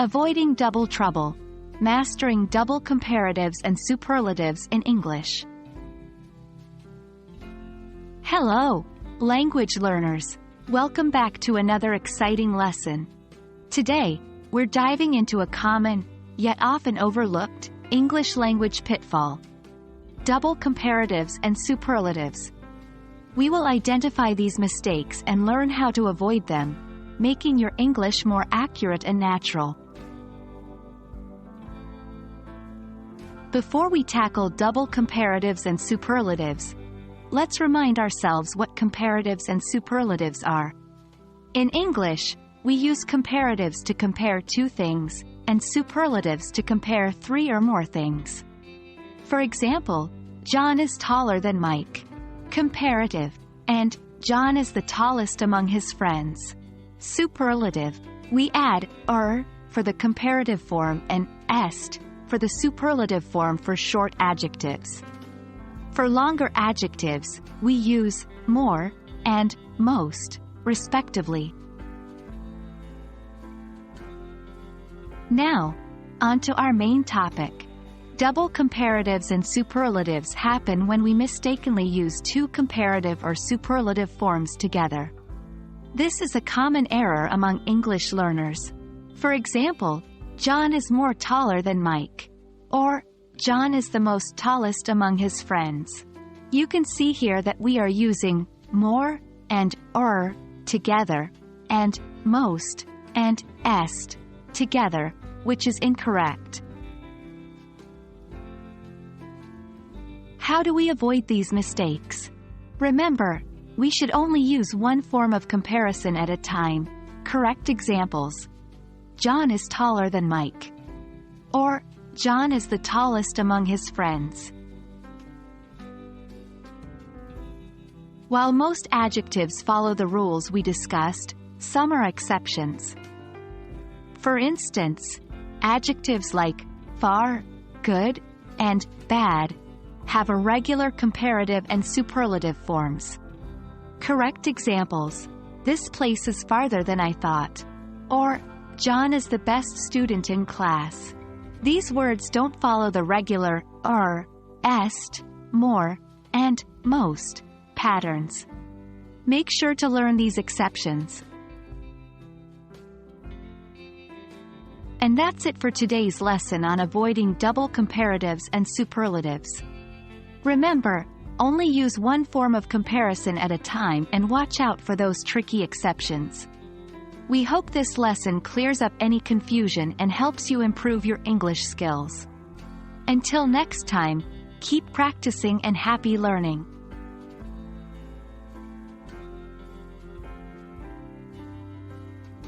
Avoiding double trouble. Mastering double comparatives and superlatives in English. Hello, language learners. Welcome back to another exciting lesson. Today, we're diving into a common, yet often overlooked, English language pitfall. Double comparatives and superlatives. We will identify these mistakes and learn how to avoid them, making your English more accurate and natural. Before we tackle double comparatives and superlatives, let's remind ourselves what comparatives and superlatives are. In English, we use comparatives to compare two things, and superlatives to compare three or more things. For example, John is taller than Mike. Comparative. And John is the tallest among his friends. Superlative. We add for the comparative form and est for the superlative form for short adjectives. For longer adjectives, we use more and most, respectively. Now, on to our main topic. Double comparatives and superlatives happen when we mistakenly use two comparative or superlative forms together. This is a common error among English learners. For example, John is more taller than Mike. Or, John is the most tallest among his friends. You can see here that we are using more and together, and most and est together, which is incorrect. How do we avoid these mistakes? Remember, we should only use one form of comparison at a time. Correct examples: John is taller than Mike. Or, John is the tallest among his friends. While most adjectives follow the rules we discussed, some are exceptions. For instance, adjectives like far, good, and bad have irregular comparative and superlative forms. Correct examples: this place is farther than I thought. Or, John is the best student in class. These words don't follow the regular est, more, and most patterns. Make sure to learn these exceptions. And that's it for today's lesson on avoiding double comparatives and superlatives. Remember, only use one form of comparison at a time and watch out for those tricky exceptions. We hope this lesson clears up any confusion and helps you improve your English skills. Until next time, keep practicing and happy learning.